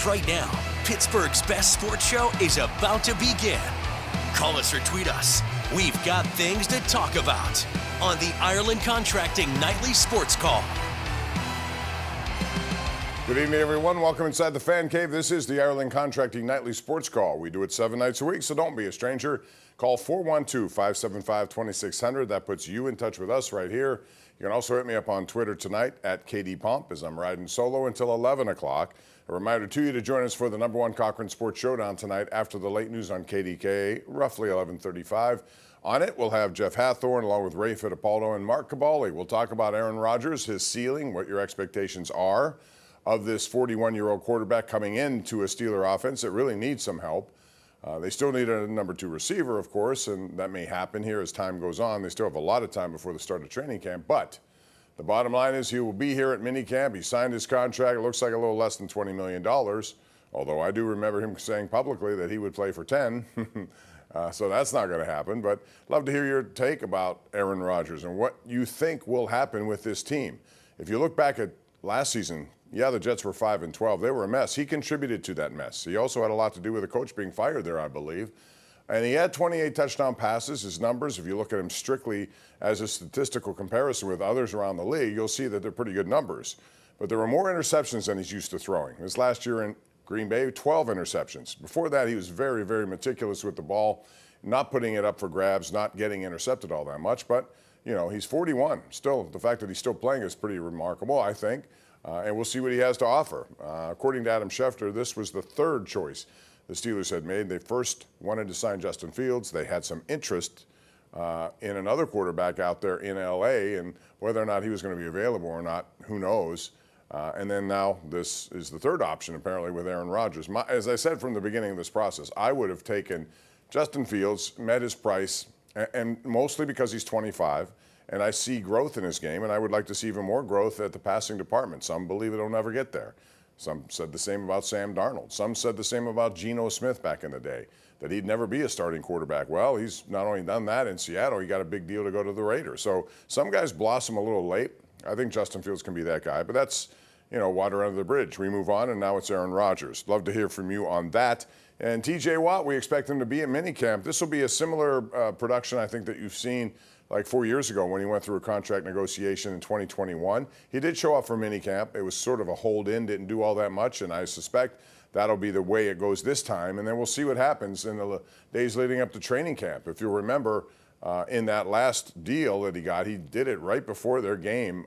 right now. Pittsburgh's best sports show is about to begin. Call us or tweet us. We've got things to talk about on the Ireland Contracting Nightly Sports Call. Good evening, everyone. Welcome inside the Fan Cave. This is the Ireland Contracting Nightly Sports Call. We do it 7 nights a week, so don't be a stranger. Call 412-575-2600. That puts you in touch with us right here. You can also hit me up on Twitter tonight at KD as I'm riding solo until 11 o'clock. A reminder to you to join us for the #1 Cochran Sports Showdown tonight after the late news on KDKA, roughly 11:35. On it, we'll have Jeff Hathorn along with Ray Fittipaldo and Mark Cabali. We'll talk about Aaron Rodgers, his ceiling, what your expectations are of this 41-year-old quarterback coming into a Steeler offense that really needs some help. They still need a #2 receiver, of course, and that may happen here as time goes on. They still have a lot of time before the start of training camp, but the bottom line is he will be here at minicamp. He signed his contract. It looks like a little less than $20 million, although I do remember him saying publicly that he would play for 10. So that's not going to happen, but love to hear your take about Aaron Rodgers and what you think will happen with this team. If you look back at last season, yeah, the Jets were 5-12. They were a mess. He contributed to that mess. He also had a lot to do with the coach being fired there, I believe. And he had 28 touchdown passes. His numbers, if you look at him strictly as a statistical comparison with others around the league, you'll see that they're pretty good numbers. But there were more interceptions than he's used to throwing. This last year in Green Bay, 12 interceptions. Before that, he was very, very meticulous with the ball, not putting it up for grabs, not getting intercepted all that much. But, you know, he's 41. Still, the fact that he's still playing is pretty remarkable, I think. And we'll see what he has to offer. According to Adam Schefter, this was the third choice the Steelers had made. They first wanted to sign Justin Fields. They had some interest in another quarterback out there in L.A., and whether or not he was going to be available or not, who knows. And then now this is the third option, apparently, with Aaron Rodgers. As I said from the beginning of this process, I would have taken Justin Fields, met his price, and mostly because he's 25. And I see growth in his game, and I would like to see even more growth at the passing department. Some believe it'll never get there. Some said the same about Sam Darnold. Some said the same about Geno Smith back in the day, that he'd never be a starting quarterback. Well, he's not only done that in Seattle, he got a big deal to go to the Raiders. So some guys blossom a little late. I think Justin Fields can be that guy, but that's, you know, water under the bridge. We move on, and now it's Aaron Rodgers. Love to hear from you on that. And TJ Watt, we expect him to be at minicamp. This will be a similar production, I think, that you've seen like 4 years ago when he went through a contract negotiation in 2021. He did show up for minicamp. It was sort of a hold-in, didn't do all that much, and I suspect that'll be the way it goes this time. And then we'll see what happens in the days leading up to training camp. If you remember, in that last deal that he got, he did it right before their game,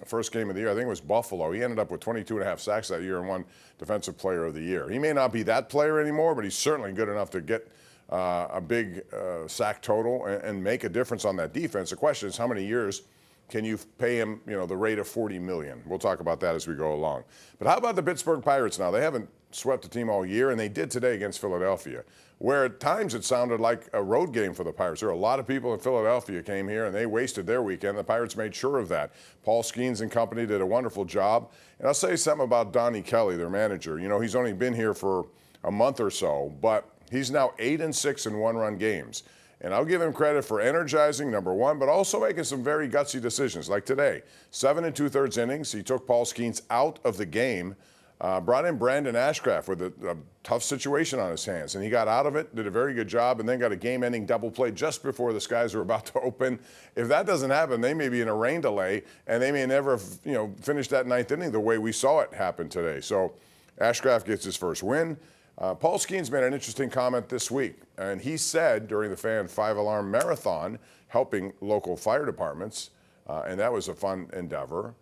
first game of the year. I think it was Buffalo. He ended up with 22.5 sacks that year and won Defensive Player of the Year. He may not be that player anymore, but he's certainly good enough to get a big sack total and make a difference on that defense. The question is, how many years can you pay him, you know, the rate of $40 million? We'll talk about that as we go along. But how about the Pittsburgh Pirates now? They haven't swept the team all year, and they did today against Philadelphia, where at times it sounded like a road game for the Pirates. There were a lot of people in Philadelphia came here, and they wasted their weekend. The Pirates made sure of that. Paul Skenes and company did a wonderful job. And I'll say something about Donnie Kelly, their manager. You know, he's only been here for a month or so, but he's now 8-6 in one-run games. And I'll give him credit for energizing, number one, but also making some very gutsy decisions. Like today, 7 2/3 innings. He took Paul Skenes out of the game, brought in Brandon Ashcraft with a tough situation on his hands. And he got out of it, did a very good job, and then got a game-ending double play just before the skies were about to open. If that doesn't happen, they may be in a rain delay, and they may never, finish that ninth inning the way we saw it happen today. So Ashcraft gets his first win. Paul Skenes made an interesting comment this week, and he said during the Fan 5-Alarm Marathon, helping local fire departments, and that was a fun endeavor.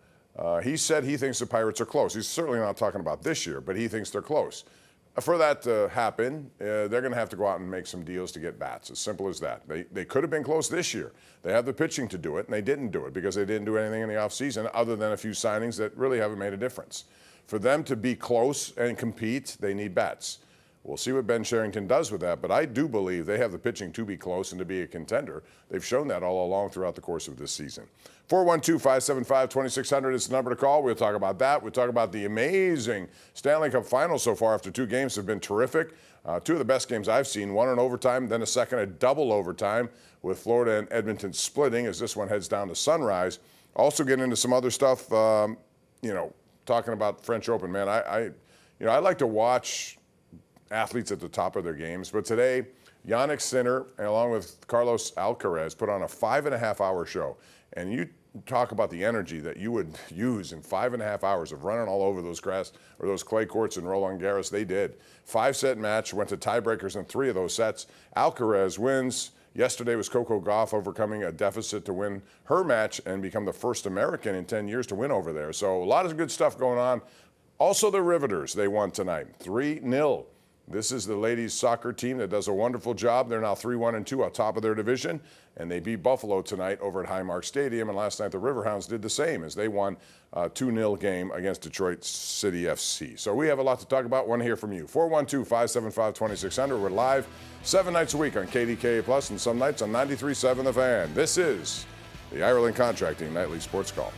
He said he thinks the Pirates are close. He's certainly not talking about this year, but he thinks they're close. For that to happen, they're going to have to go out and make some deals to get bats. As simple as that. They could have been close this year. They have the pitching to do it, and they didn't do it because they didn't do anything in the offseason other than a few signings that really haven't made a difference. For them to be close and compete, they need bats. We'll see what Ben Sherrington does with that, but I do believe they have the pitching to be close and to be a contender. They've shown that all along throughout the course of this season. 412-575-2600 is the number to call. We'll talk about that. We'll talk about the amazing Stanley Cup Finals so far after 2 games have been terrific. 2 of the best games I've seen, one in overtime, then a second at double overtime with Florida and Edmonton splitting as this one heads down to Sunrise. Also get into some other stuff, talking about French Open, man. I like to watch athletes at the top of their games, but today, Yannick Sinner, along with Carlos Alcaraz, put on a 5.5-hour show. And you talk about the energy that you would use in 5.5 hours of running all over those grass or those clay courts in Roland Garros. They did. 5-set match, went to tiebreakers in 3 of those sets. Alcaraz wins. Yesterday was Coco Gauff overcoming a deficit to win her match and become the first American in 10 years to win over there. So a lot of good stuff going on. Also the Riveters, they won tonight, 3-0. This is the ladies soccer team that does a wonderful job. They're now 3-1-2 on top of their division, and they beat Buffalo tonight over at Highmark Stadium. And last night the Riverhounds did the same as they won a 2-0 game against Detroit City FC. So we have a lot to talk about. Want to hear from you. 412-575-2600. We're live 7 nights a week on KDKA Plus and some nights on 93.7 The Fan. This is the Ireland Contracting Nightly Sports Call.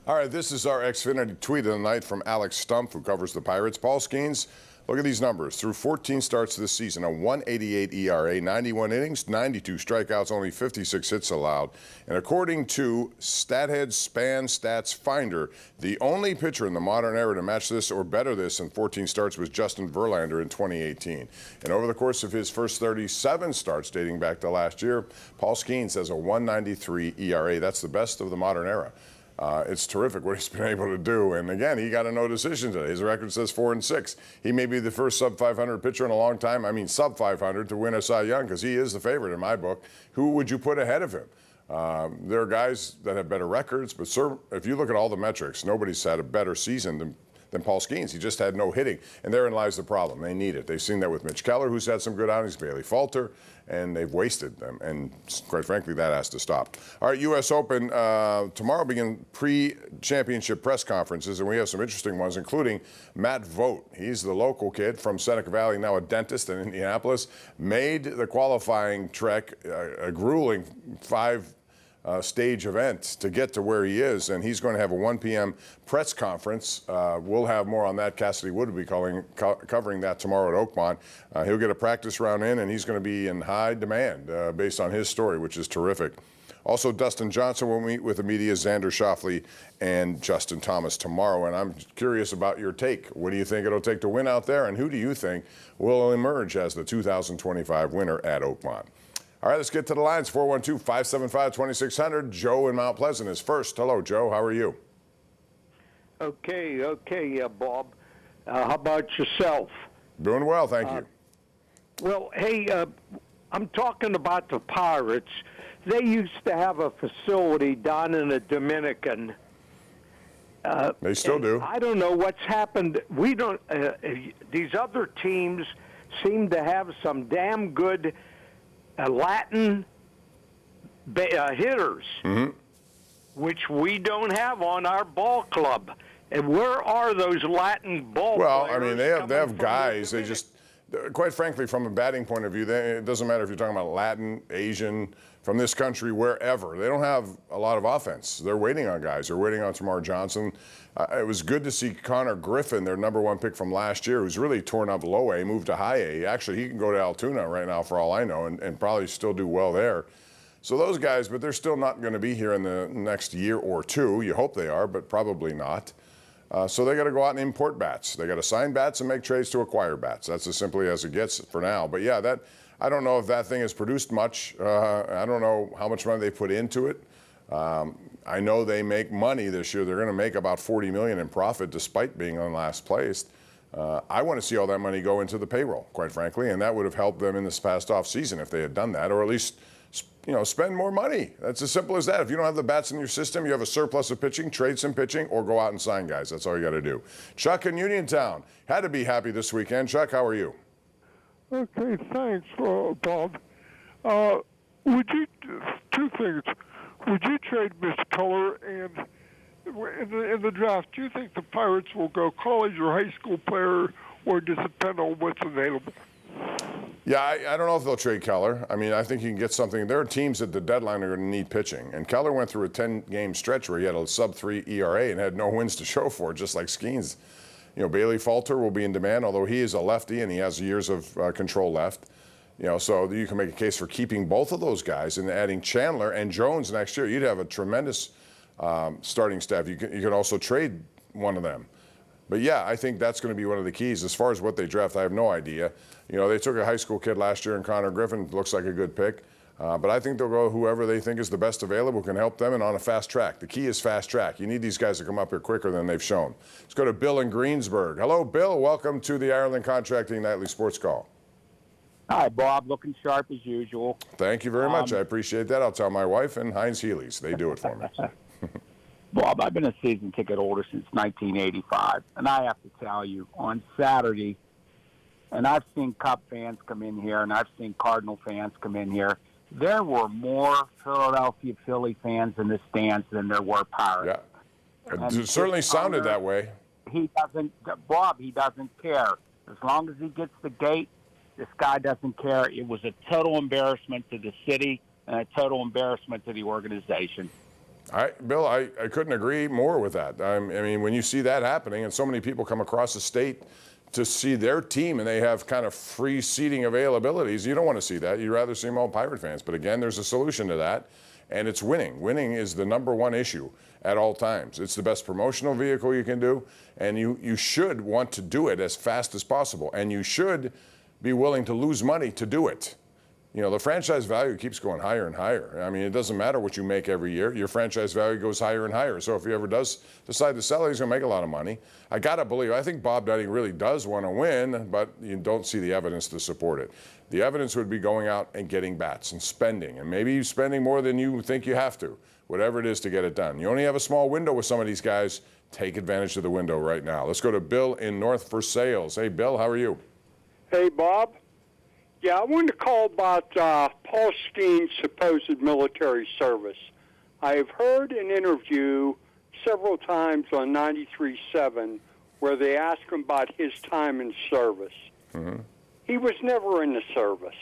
All right, this is our Xfinity tweet of the night from Alex Stumpf, who covers the Pirates. Paul Skenes, look at these numbers. Through 14 starts this season, a 1.88 ERA, 91 innings, 92 strikeouts, only 56 hits allowed. And according to StatHead Span Stats Finder, the only pitcher in the modern era to match this or better this in 14 starts was Justin Verlander in 2018. And over the course of his first 37 starts dating back to last year, Paul Skenes has a 1.93 ERA. That's the best of the modern era. It's terrific what he's been able to do. And again, he got a no decision today. His record says 4-6. He may be the first sub-500 pitcher in a long time. I mean, sub-500 to win a Cy Young, because he is the favorite in my book. Who would you put ahead of him? There are guys that have better records, but sir, if you look at all the metrics, nobody's had a better season than Paul Skenes. He just had no hitting, and therein lies the problem. They need it. They've seen that with Mitch Keller, who's had some good outings, Bailey Falter, and they've wasted them, and quite frankly, that has to stop. All right, U.S. Open, tomorrow begin pre-championship press conferences, and we have some interesting ones, including Matt Vogt. He's the local kid from Seneca Valley, now a dentist in Indianapolis, made the qualifying trek, a grueling 5 stage event to get to where he is, and he's going to have a 1 p.m. press conference. We'll have more on that. Cassidy Wood will be covering that tomorrow at Oakmont. He'll get a practice round in, and he's going to be in high demand based on his story, which is terrific. Also, Dustin Johnson will meet with the media, Xander Schauffele and Justin Thomas tomorrow, and I'm curious about your take. What do you think it'll take to win out there, and who do you think will emerge as the 2025 winner at Oakmont? All right, let's get to the lines. 412-575-2600. Joe in Mount Pleasant is first. Hello, Joe. How are you? Okay, Bob. How about yourself? Doing well, thank you. Well, hey, I'm talking about the Pirates. They used to have a facility down in the Dominican. They still do. I don't know what's happened. We don't. These other teams seem to have some damn good Latin hitters, which we don't have on our ball club. And where are those Latin ball players? Well, I mean, they have guys. They just, quite frankly, from a batting point of view, it doesn't matter if you're talking about Latin, Asian, from this country, wherever. They don't have a lot of offense. They're waiting on guys. They're waiting on Tamar Johnson. It was good to see Connor Griffin, their #1 pick from last year, who's really torn up low A, moved to high A. Actually, he can go to Altoona right now for all I know and probably still do well there. So those guys, but they're still not going to be here in the next year or two. You hope they are, but probably not. So they got to go out and import bats. They got to sign bats and make trades to acquire bats. That's as simply as it gets for now. But yeah, I don't know if that thing has produced much. I don't know how much money they put into it. I know they make money this year. They're going to make about $40 million in profit despite being on last place. I want to see all that money go into the payroll, quite frankly, and that would have helped them in this past offseason if they had done that, or at least spend more money. That's as simple as that. If you don't have the bats in your system, you have a surplus of pitching, trade some pitching, or go out and sign guys. That's all you got to do. Chuck in Uniontown had to be happy this weekend. Chuck, how are you? Okay, thanks, Bob. Two things. Would you trade Mitch Keller, and in the draft, do you think the Pirates will go college or high school player, or does it depend on what's available? Yeah, I don't know if they'll trade Keller. I mean, I think you can get something. There are teams at the deadline are going to need pitching. And Keller went through a 10-game stretch where he had a sub-3 ERA and had no wins to show for it, just like Skenes. Bailey Falter will be in demand, although he is a lefty and he has years of control left. So you can make a case for keeping both of those guys and adding Chandler and Jones next year. You'd have a tremendous starting staff. You can also trade one of them. But yeah, I think that's going to be one of the keys. As far as what they draft, I have no idea. You know, they took a high school kid last year in Connor Griffin. Looks like a good pick. But I think they'll go whoever they think is the best available can help them and on a fast track. The key is fast track. You need these guys to come up here quicker than they've shown. Let's go to Bill in Greensburg. Hello, Bill. Welcome to the Ireland Contracting Nightly Sports Call. Hi, Bob. Looking sharp as usual. Thank you very much. I appreciate that. I'll tell my wife and Heinz Healy's. They do it for me. Bob, I've been a season ticket holder since 1985, and I have to tell you, on Saturday, and I've seen Cub fans come in here, and I've seen Cardinal fans come in here, there were more Philadelphia Philly fans in the stands than there were Pirates. Yeah, it certainly sounded that way. He doesn't care. As long as he gets the gate, this guy doesn't care. It was a total embarrassment to the city and a total embarrassment to the organization. Bill, I couldn't agree more with that. I mean, when you see that happening and so many people come across the state to see their team and they have kind of free seating availabilities, you don't want to see that. You'd rather see them all Pirate fans. But again, there's a solution to that, and it's winning. Winning is the number one issue at all times. It's the best promotional vehicle you can do, and you should want to do it as fast as possible, and you should be willing to lose money to do it. You know, the franchise value keeps going higher and higher. I mean, it doesn't matter what you make every year. Your franchise value goes higher and higher. So if he ever does decide to sell it, he's going to make a lot of money. I got to believe, I think Bob Dunning really does want to win, but you don't see the evidence to support it. The evidence would be going out and getting bats and spending, and maybe spending more than you think you have to, whatever it is to get it done. You only have a small window with some of these guys. Take advantage of the window right now. Let's go to Bill in North Versailles. Hey, Bill, how are you? Hey, Bob. Yeah, I wanted to call about Paul Skenes' supposed military service. I have heard an interview several times on 93.7 where they ask him about his time in service. Mm-hmm. He was never in the service.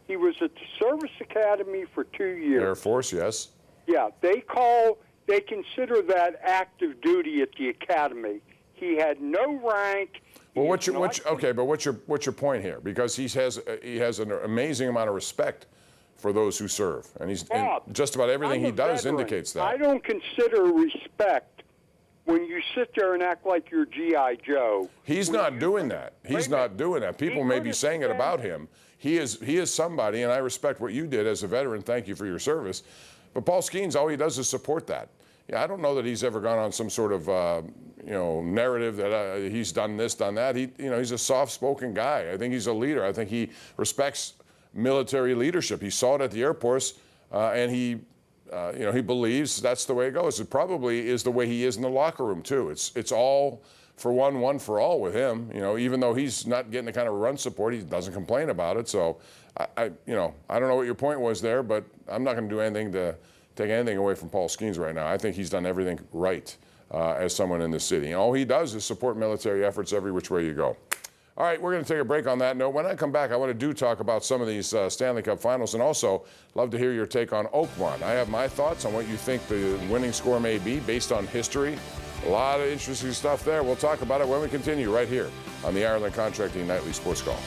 He was at the Service Academy for 2 years. Air Force, yes. Yeah, they consider that active duty at the academy. He had no rank. Well, what's your point here? Because he has an amazing amount of respect for those who serve, and just about everything he does indicates that. I don't consider respect when you sit there and act like you're G.I. Joe. He's not doing that. He's not doing that. People may be saying it about him. He is somebody, and I respect what you did as a veteran. Thank you for your service. But Paul Skenes, all he does is support that. Yeah, I don't know that he's ever gone on some sort of narrative that he's done this, done that. He's a soft-spoken guy. I think he's a leader. I think he respects military leadership. He saw it at the Air Force, and he believes that's the way it goes. It probably is the way he is in the locker room too. It's all for one for all with him. You know, even though he's not getting the kind of run support, he doesn't complain about it. So, I don't know what your point was there, but I'm not going to do anything to take anything away from Paul Skenes right now. I think he's done everything right as someone in the city. And all he does is support military efforts every which way you go. All right, we're going to take a break on that note. When I come back, I want to talk about some of these Stanley Cup finals, and also love to hear your take on Oakmont. I have my thoughts on what you think the winning score may be based on history. A lot of interesting stuff there. We'll talk about it when we continue right here on the Ireland Contracting Nightly Sports Call.